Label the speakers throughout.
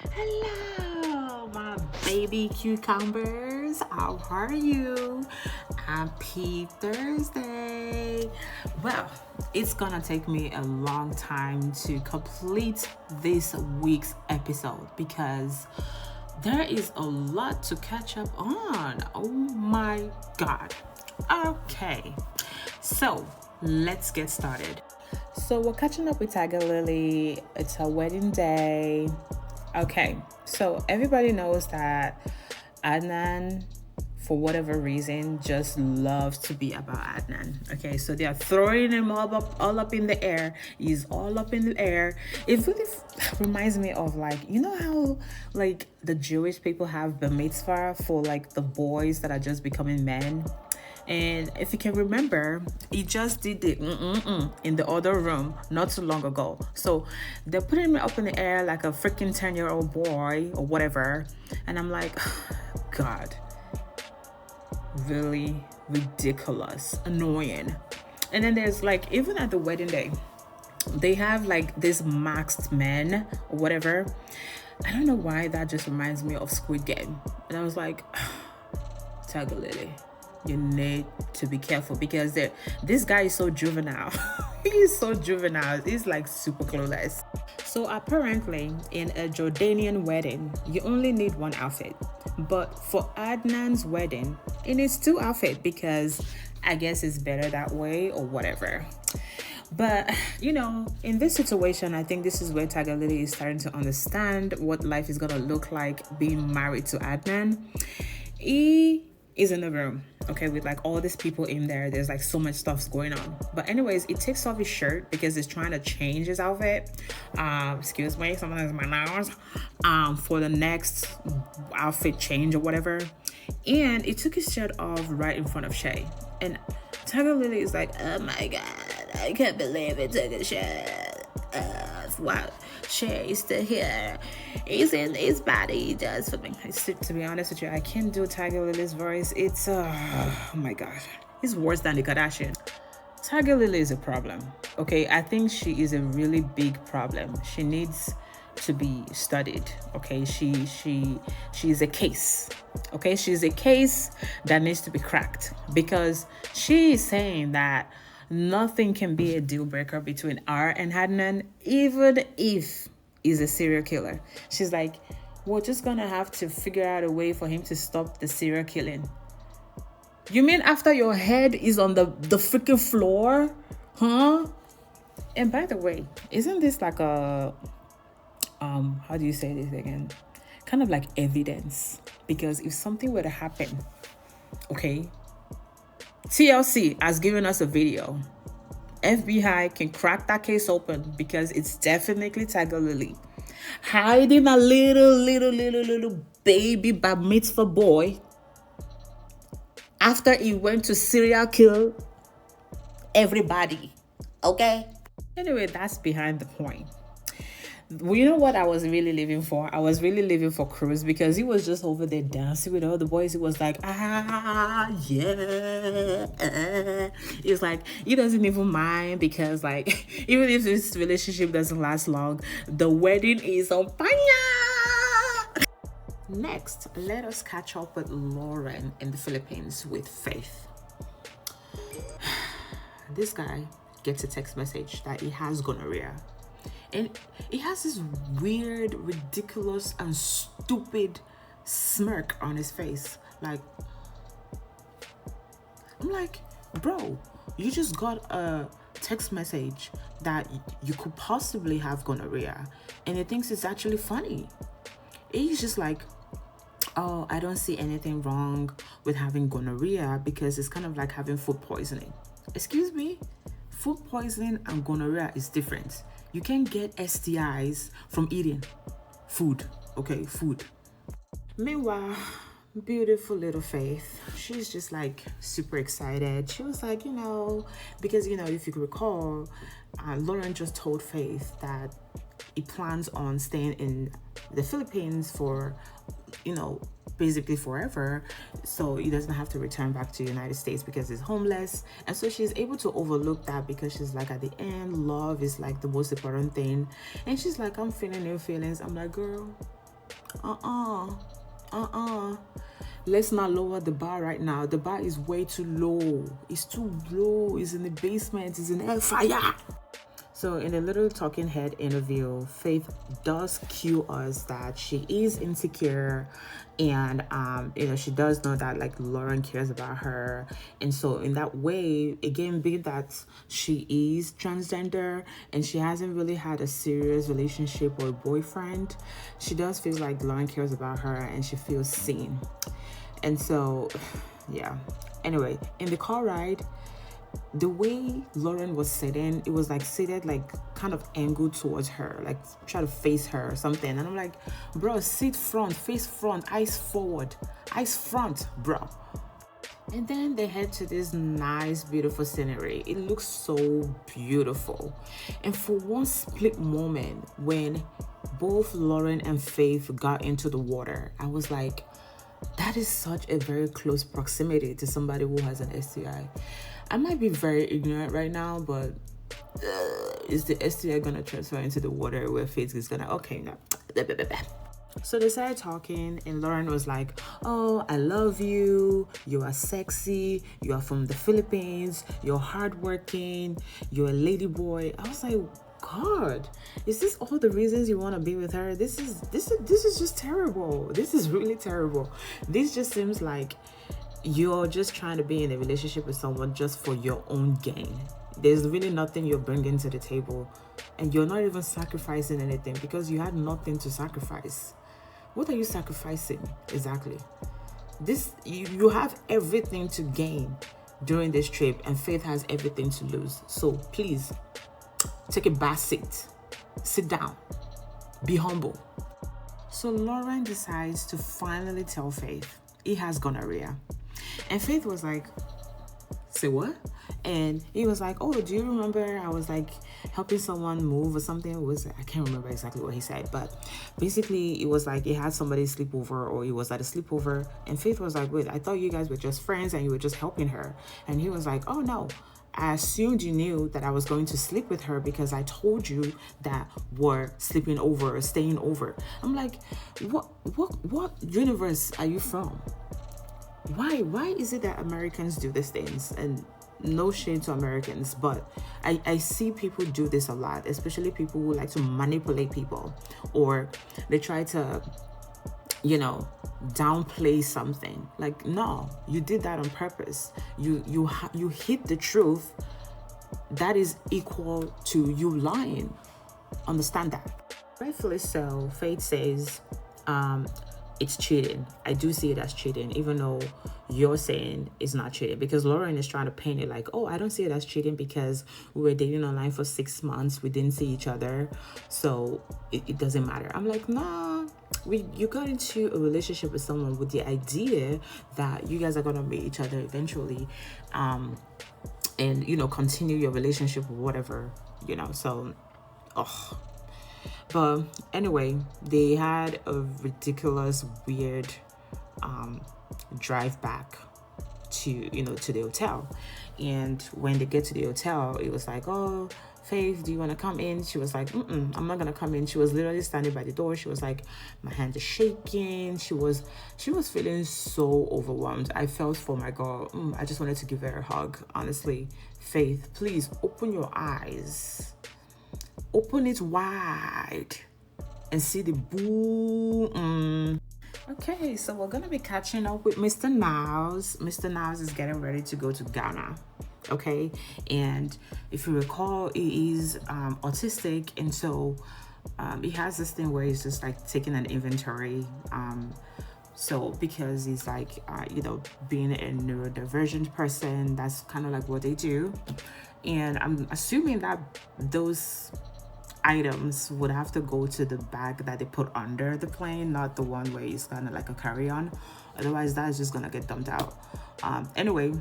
Speaker 1: Hello, my baby cucumbers. How are you? Happy Thursday. Well, it's gonna take me a long time to complete this week's episode because there is a lot to catch up on. Oh my god. Okay, so let's get started. So we're catching up with Tigerlily. It's her wedding day. Okay, so everybody knows that ADNAN, for whatever reason, just loves to be about ADNAN. Okay, so they are throwing him all up in the air. He's all up in the air. It really reminds me of, like, you know how like the Jewish people have the mitzvah for like the boys that are just becoming men. And if you can remember, he just did the in the other room not too long ago. So they're putting me up in the air like a freaking 10-year-old boy or whatever. And I'm like, God, really ridiculous, annoying. And then there's like, even at the wedding day, they have like this masked men or whatever. I don't know why that just reminds me of Squid Game. And I was like, Tigerlily, you need to be careful because this guy is so juvenile. He's so juvenile. He's like super clueless. So apparently in a Jordanian wedding, you only need one outfit. But for ADNAN's wedding, it needs two outfits because I guess it's better that way or whatever. But, you know, in this situation, I think this is where Tigerlily is starting to understand what life is going to look like being married to ADNAN. He is in the room, okay, with like all these people in there. There's like so much stuff's going on. But anyways, he takes off his shirt because he's trying to change his outfit. Excuse me, someone has my nose. For the next outfit change or whatever. And he took his shirt off right in front of Shay. And Tigerlily is like, oh my god, I can't believe it took a shirt off. Wow, Shay is still here. He's in his body. He does for me. To be honest with you, I can't do Tigerlily's voice. It's oh my god, it's worse than the Kardashian. Tigerlily is a problem. Okay, I think she is a really big problem. She needs to be studied. Okay, she's a case. Okay, she's a case that needs to be cracked because she is saying that nothing can be a deal breaker between her and ADNAN, even if he's a serial killer. She's like, we're just gonna have to figure out a way for him to stop the serial killing. You mean after your head is on the freaking floor? Huh? And by the way, isn't this like a how do you say this again? Kind of like evidence. Because if something were to happen, okay, TLC has given us a video. FBI can crack that case open because it's definitely Tigerlily hiding a little baby bar mitzvah boy after he went to serial kill everybody. Okay? Anyway, that's behind the point. You know what I was really living for? I was really living for Cruz because he was just over there dancing with all the boys. He was like, yeah. It's like, he doesn't even mind because, like, even if this relationship doesn't last long, the wedding is on fire. Next, let us catch up with Loren in the Philippines with Faith. This guy gets a text message that he has gonorrhea. And he has this weird, ridiculous, and stupid smirk on his face. Like, I'm like, bro, you just got a text message that you could possibly have gonorrhea. And he thinks it's actually funny. He's just like, oh, I don't see anything wrong with having gonorrhea because it's kind of like having food poisoning. Excuse me? Food poisoning and gonorrhea is different. You can get STIs from eating food. Okay, food. Meanwhile, beautiful little Faith, she's just like super excited. She was like, you know, because, you know, if you could recall, Loren just told Faith that he plans on staying in the Philippines for, you know, basically forever, so he doesn't have to return back to the United States because he's homeless. And so she's able to overlook that because she's like, at the end, love is like the most important thing. And she's like, I'm feeling new feelings. I'm like, girl, Let's not lower the bar right now. The bar is way too low. It's too low. It's in the basement. It's in fire. So in the little talking head interview, Faith does cue us that she is insecure, and she does know that like Lauren cares about her, and so in that way, again, being that she is transgender and she hasn't really had a serious relationship or a boyfriend, she does feel like Lauren cares about her and she feels seen. And so yeah, anyway, in the car ride, the way Lauren was sitting, it was like seated like kind of angled towards her, like try to face her or something. And I'm like, bro, sit front, face front, eyes forward, eyes front, bro. And then they head to this nice, beautiful scenery. It looks so beautiful. And for one split moment, when both Lauren and Faith got into the water, I was like, that is such a very close proximity to somebody who has an STI. I might be very ignorant right now, but is the STI gonna transfer into the water where Faith is gonna, okay, no. So they started talking, and Lauren was like, oh, I love you, you are sexy, you are from the Philippines, you're hardworking, you're a lady boy. I was like, God, is this all the reasons you want to be with her? This is just terrible. This is really terrible. This just seems like you're just trying to be in a relationship with someone just for your own gain. There's really nothing you're bringing to the table, and you're not even sacrificing anything because you had nothing to sacrifice. What are you sacrificing exactly? You have everything to gain during this trip, and Faith has everything to lose. So please take a back seat, sit down, be humble. So Lauren decides to finally tell Faith he has gonorrhea. And Faith was like, say what? And he was like, oh, do you remember I was like helping someone move or something? I can't remember exactly what he said, but basically it was like he had somebody sleep over, or he was at a sleepover, and Faith was like, wait, I thought you guys were just friends and you were just helping her. And he was like, oh no, I assumed you knew that I was going to sleep with her because I told you that we're sleeping over or staying over. I'm like, what universe are you from? Why is it that Americans do these things? And no shame to Americans, but I see people do this a lot, especially people who like to manipulate people, or they try to, downplay something. Like, no, you did that on purpose. You hid the truth. That is equal to you lying. Understand that. Rightfully so, Faith says, it's cheating. I do see it as cheating, even though you're saying it's not cheating, because Lauren is trying to paint it like, oh, I don't see it as cheating because we were dating online for 6 months. We didn't see each other, so it doesn't matter. I'm like, nah, you got into a relationship with someone with the idea that you guys are going to meet each other eventually, and, continue your relationship or whatever, so, But anyway, they had a ridiculous, weird drive back to the hotel. And when they get to the hotel, it was like, oh, Faith, do you want to come in? She was like, I'm not gonna come in. She was literally standing by the door. She was like, my hand is shaking. She was feeling so overwhelmed. I felt for my girl. I just wanted to give her a hug. Honestly, Faith, please open your eyes. Open it wide and see the boom. Okay, so we're gonna be catching up with Mr. Niles. Mr. Niles is getting ready to go to Ghana. Okay, and if you recall, he is autistic, and so he has this thing where he's just like taking an inventory. So because he's like being a neurodivergent person, that's kind of like what they do. And I'm assuming that those items would have to go to the bag that they put under the plane, not the one where it's kind of like a carry-on. Otherwise, that's just gonna get dumped out. Anyway,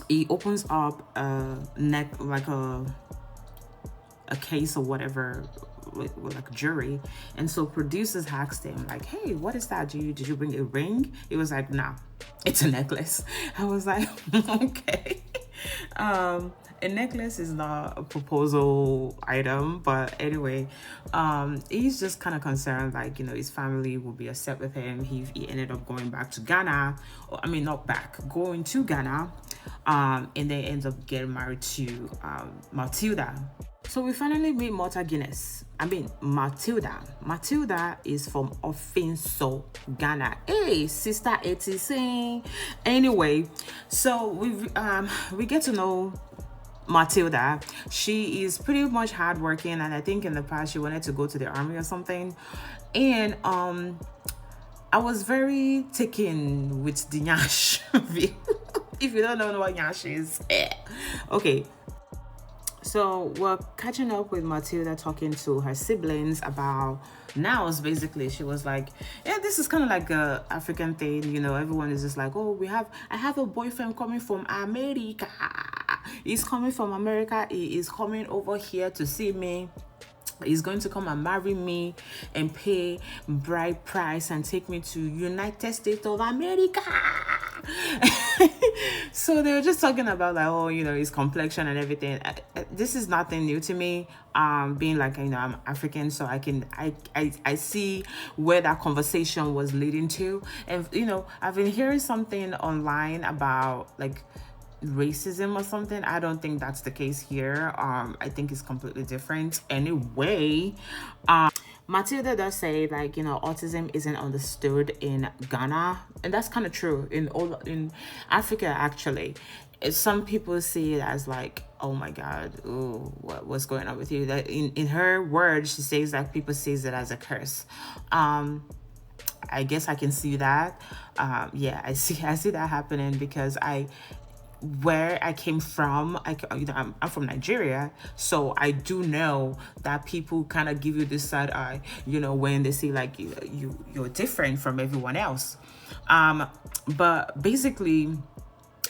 Speaker 1: he opens up a case or whatever with like jewelry, and so producers asked him like, hey, what is that? Did you bring a ring? He was like, nah, it's a necklace. I was like, okay. A necklace is not a proposal item, but anyway, he's just kind of concerned, like, his family will be upset with him. He ended up going back to Ghana, or I mean, not back, going to Ghana, and they ends up getting married to Matilda. So we finally meet Matilda. Matilda is from Ofinso, Ghana. Hey, sister 86. Anyway, so we get to know Matilda. She is pretty much hardworking, and I think in the past she wanted to go to the army or something. And I was very taken with the Nyash. If you don't know what Nyash is, okay. So we're catching up with Matilda, talking to her siblings about Niles. Basically, she was like, yeah, this is kind of like a African thing, everyone is just like, oh, I have a boyfriend coming from America. He's coming from America. He is coming over here to see me. He's going to come and marry me and pay bride price and take me to United States of America. So they were just talking about, like, oh, his complexion and everything. This is nothing new to me. Being like, I'm African, so I see where that conversation was leading to. And I've been hearing something online about like racism or something. I don't think that's the case here. I think it's completely different. Anyway, Matilda does say, like, autism isn't understood in Ghana, and that's kind of true in Africa actually. Some people see it as like, oh my God, ooh, what's going on with you? That in her words, she says that people sees it as a curse. I guess I can see that. Yeah, I see that happening because where I came from, I'm from Nigeria, so I do know that people kind of give you this side eye, when they see like you're different from everyone else. But basically,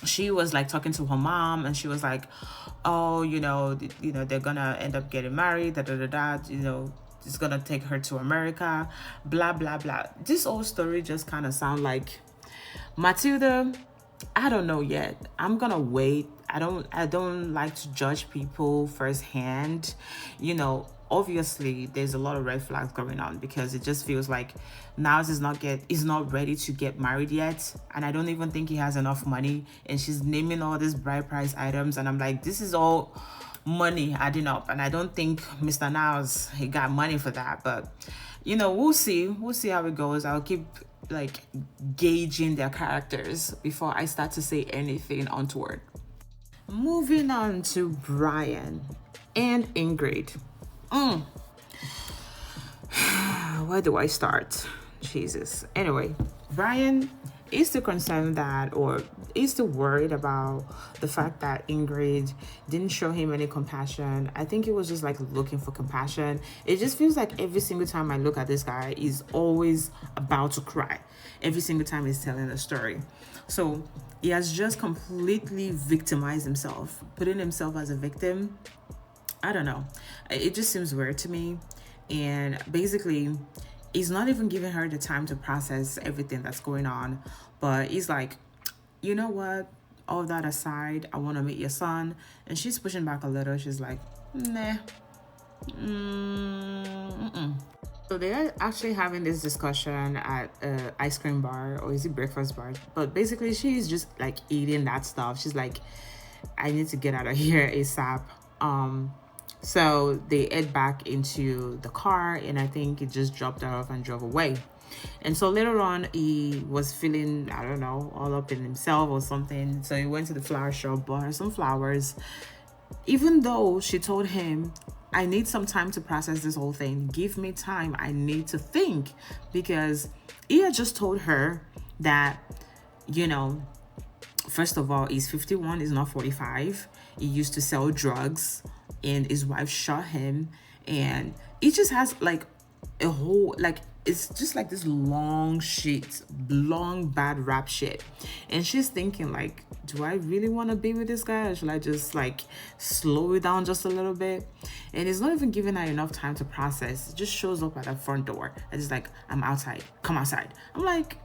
Speaker 1: she was like talking to her mom, and she was like, oh, they're gonna end up getting married, it's gonna take her to America, blah blah blah. This whole story just kind of sound like Matilda. I don't know yet. I'm gonna wait. I don't like to judge people firsthand. Obviously there's a lot of red flags going on, because it just feels like Niles is not ready to get married yet, and I don't even think he has enough money, and she's naming all these bride price items, and I'm like, this is all money adding up, and I don't think Mr. Niles, he got money for that. But we'll see how it goes. I'll keep like gauging their characters before I start to say anything untoward. Moving on to Brian and Ingrid. Where do I start? Jesus. Anyway, Brian is still concerned or is still worried about the fact that Ingrid didn't show him any compassion. I think he was just like looking for compassion. It just feels like every single time I look at this guy, he's always about to cry. Every single time he's telling a story. So he has just completely victimized himself, putting himself as a victim. I don't know. It just seems weird to me. And basically, he's not even giving her the time to process everything that's going on. But he's like, you know what? All that aside, I want to meet your son. And she's pushing back a little. She's like, nah. So they're actually having this discussion at an ice cream bar, or is it breakfast bar? But basically, she's just like eating that stuff. She's like, I need to get out of here ASAP. So they head back into the car, and I think he just dropped her off and drove away. And so later on, he was feeling, I don't know, all up in himself or something. So he went to the flower shop, bought her some flowers. Even though she told him, I need some time to process this whole thing. Give me time. I need to think. Because he had just told her that, first of all, he's 51, he's not 45. He used to sell drugs, and his wife shot him. And he just has like a whole, like, it's just like this long bad rap shit. And she's thinking like, do I really want to be with this guy, or should I just like slow it down just a little bit? And it's not even giving her enough time to process. It just shows up at the front door and it's like, I'm outside, come outside. I'm like,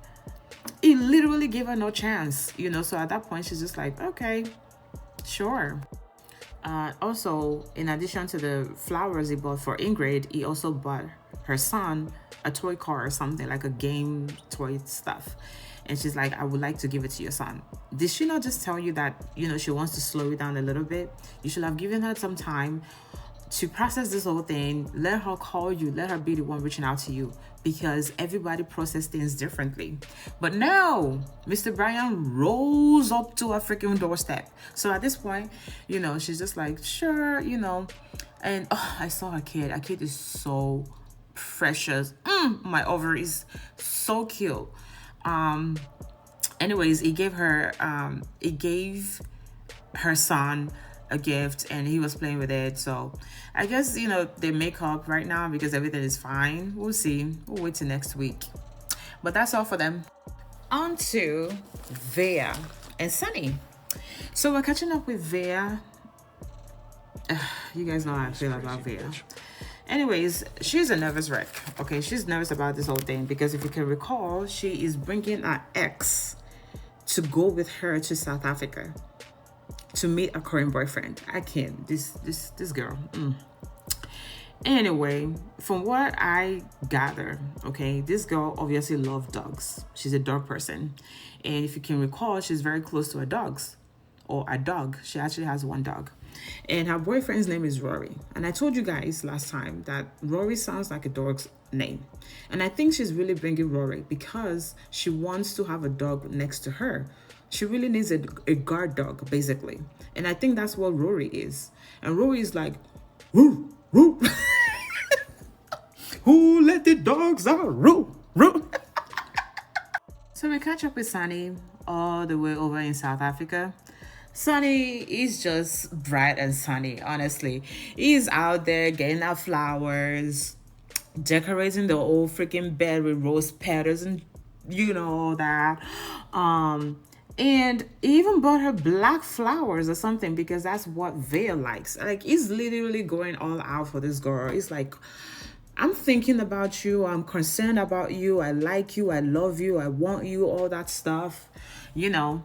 Speaker 1: he literally gave her no chance, So at that point she's just like, okay, sure. Also, in addition to the flowers he bought for Ingrid, he also bought her son a toy car or something, like a game toy stuff. And she's like, I would like to give it to your son. Did she not just tell you that, you know, she wants to slow it down a little bit? You should have given her some time to process this whole thing. Let her call you, let her be the one reaching out to you, because everybody process things differently. But now Mr. Brian rolls up to her freaking doorstep. So at this point, you know, she's just like, sure, you know. And oh, I saw her kid. Her kid is so precious. My ovaries, so cute. Anyways, he gave her son a gift, and he was playing with it. So I guess, you know, they make up right now because everything is fine. We'll see. We'll wait till next week. But that's all for them. On to Vea and Sunny. So we're catching up with Vea. You guys know how I feel about Vea. Anyways, she's a nervous wreck. Okay, she's nervous about this whole thing because if you can recall, she is bringing her ex to go with her to South Africa to meet a current boyfriend. I can't. This girl. Anyway, from what I gather, okay, this girl obviously loves dogs. She's a dog person, and if you can recall, she's very close to her dogs, or a dog. She actually has one dog. And her boyfriend's name is Rory. And I told you guys last time that Rory sounds like a dog's name. And I think she's really bringing Rory because she wants to have a dog next to her. She really needs a guard dog, basically. And I think that's what Rory is. And Rory is like, woo, woo. Who let the dogs out? Woo, woo. So we catch up with Sunny all the way over in South Africa. Sunny is just bright and sunny, honestly. He's out there getting out flowers, decorating the whole freaking bed with rose petals and you know all that. And he even bought her black flowers or something because that's what Vea likes. Like, he's literally going all out for this girl. He's like, I'm thinking about you. I'm concerned about you. I like you. I love you. I want you, all that stuff, you know.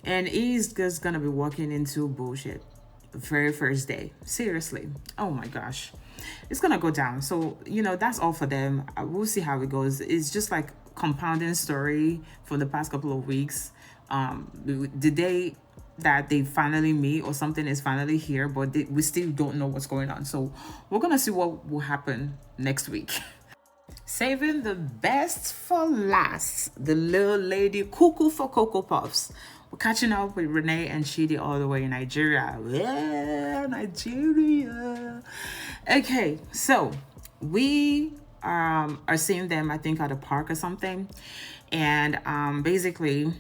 Speaker 1: And he's just gonna be walking into bullshit the very first day. Seriously. Oh my gosh. It's gonna go down. So, you know, that's all for them. We'll see how it goes. It's just like compounding story for the past couple of weeks. The day that they finally meet or something is finally here, but we still don't know what's going on. So we're gonna see what will happen next week. Saving the best for last. The little lady Coo-coo for Cocoa Puffs. We're catching up with Rayne and Chidi all the way in Nigeria. Yeah, Nigeria. Okay, so we are seeing them, I think, at a park or something. And basically,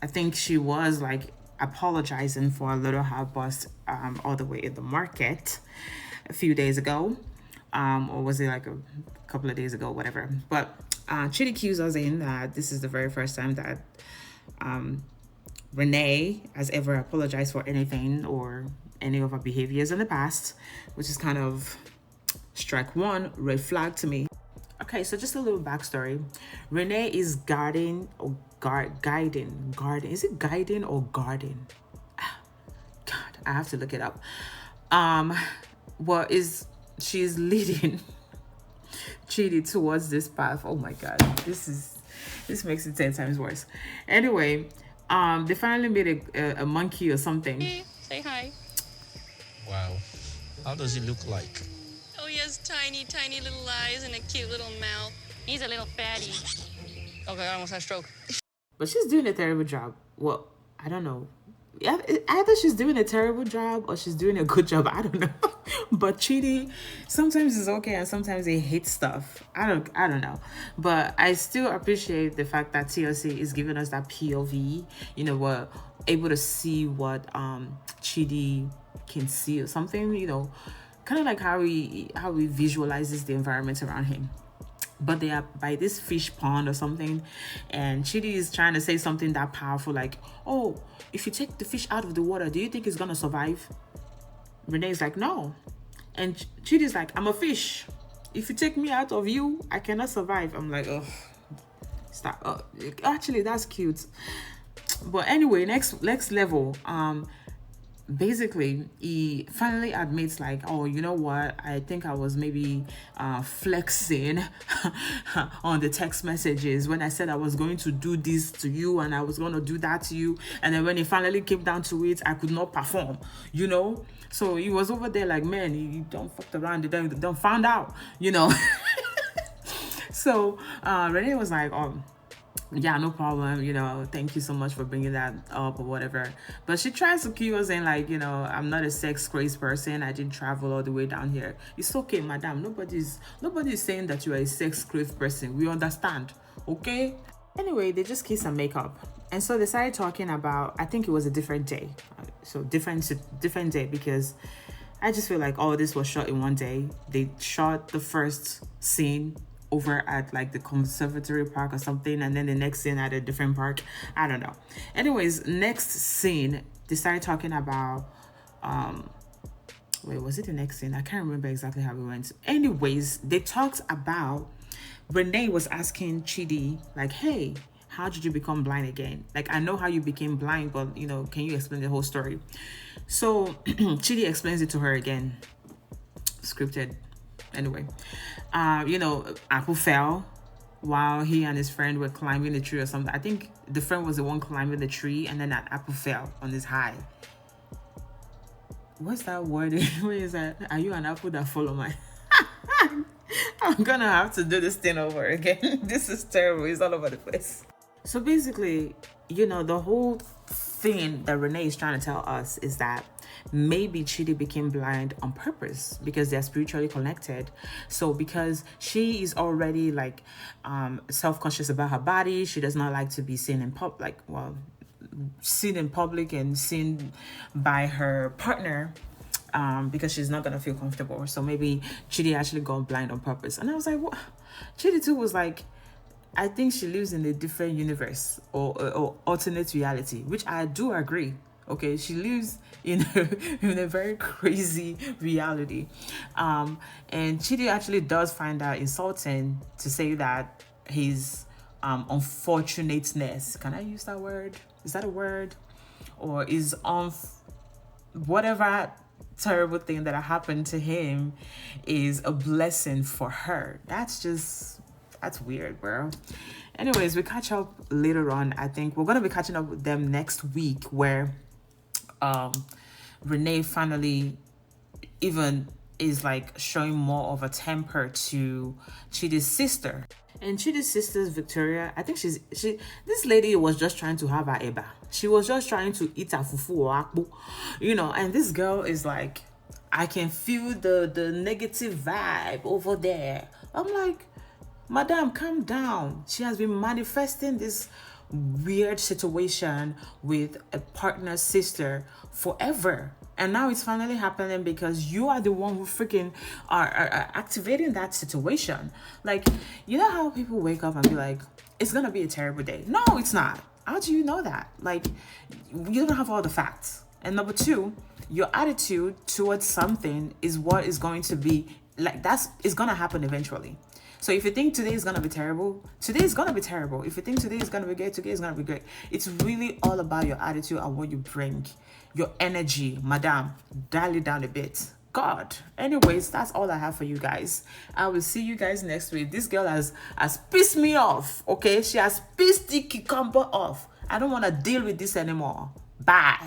Speaker 1: I think she was like apologizing for a little outburst all the way in the market a few days ago. Or was it like a couple of days ago, whatever. But Chidi cues us in that this is the very first time that Rayne has ever apologized for anything or any of her behaviors in the past, which is kind of strike one, red flag to me. Okay, so just a little backstory. Rayne is guiding or guiding. Is it guiding or guarding? God, I have to look it up. She's leading Chidi towards this path. Oh my God, this makes it 10 times worse. Anyway, they finally made a monkey or something.
Speaker 2: Hey, say hi.
Speaker 3: Wow, how does he look like?
Speaker 2: Oh, he has tiny, tiny little eyes and a cute little mouth. He's a little fatty. Okay, I almost had a stroke.
Speaker 1: But she's doing a terrible job. Well, I don't know. Either she's doing a terrible job or she's doing a good job. I don't know. But Chidi, sometimes it's okay and sometimes he hates stuff. I don't know. But I still appreciate the fact that TLC is giving us that POV. You know, we're able to see what Chidi can see or something, you know, kind of like how he visualizes the environment around him. But they are by this fish pond or something, and Chidi is trying to say something that powerful, like, oh, if you take the fish out of the water, do you think it's gonna survive? Renee's like, no. And Chidi's like, I'm a fish. If you take me out of you, I cannot survive. I'm like, oh, stop. Oh, actually, that's cute. But anyway, next level. basically he finally admits like, oh, you know what, I think I was maybe flexing on the text messages when I said I was going to do this to you and I was going to do that to you, and then when it finally came down to it, I could not perform, you know. So he was over there like, man, you don't fucked around, you don't found out, you know. So Rayne was like, oh yeah, no problem, you know, thank you so much for bringing that up or whatever. But she tries to keep us saying like, you know, I'm not a sex crazed person, I didn't travel all the way down here. It's okay, madam, nobody's saying that you're a sex crazed person, we understand, okay? Anyway, they just kiss and make up, and so they started talking about, I think it was a different day, so different day, because I just feel like, oh, this was shot in one day. They shot the first scene over at like the conservatory park or something, and then the next scene at a different park, I don't know. Anyways, next scene they started talking about wait, was it the next scene? I can't remember exactly how we went. Anyways, they talked about, Rayne was asking Chidi like, hey, how did you become blind again? Like, I know how you became blind, but you know, can you explain the whole story? So Chidi explains it to her again, scripted. Anyway, you know, apple fell while he and his friend were climbing the tree or something. I think the friend was the one climbing the tree, and then that apple fell on his eye. What's that word? What is that? Are you an apple that fall on my... I'm gonna have to do this thing over again. This is terrible. It's all over the place. So basically, you know, the whole thing that Rayne is trying to tell us is that maybe Chidi became blind on purpose because they're spiritually connected. So because she is already like self-conscious about her body, she does not like to be seen in public, like, well, seen in public and seen by her partner, because she's not gonna feel comfortable. So maybe Chidi actually got blind on purpose. And I was like, what? Chidi too was like, I think she lives in a different universe or alternate reality, which I do agree. Okay, she lives in a very crazy reality. And Chidi actually does find that insulting to say that his unfortunateness, can I use that word? Is that a word? Or is whatever terrible thing that happened to him is a blessing for her. That's weird, bro. Anyways, we catch up later on. I think we're gonna be catching up with them next week, where Rayne finally even is like showing more of a temper to Chidi's sister. And Chidi's sister's Victoria, I think this lady was just trying to have her eba. She was just trying to eat her fufu or akpu, you know, and this girl is like, I can feel the negative vibe over there. I'm like, madam, calm down. She has been manifesting this weird situation with a partner's sister forever, and now it's finally happening because you are the one who freaking are activating that situation. Like, you know how people wake up and be like, it's gonna be a terrible day. No, it's not. How do you know that? Like, you don't have all the facts. And number two, your attitude towards something is what is going to be like, is gonna happen eventually. So if you think today is going to be terrible, today is going to be terrible. If you think today is going to be great, today is going to be great. It's really all about your attitude and what you bring, your energy, madam. Dial it down a bit. God. Anyways, that's all I have for you guys. I will see you guys next week. This girl has pissed me off, okay? She has pissed the cucumber off. I don't want to deal with this anymore. Bye.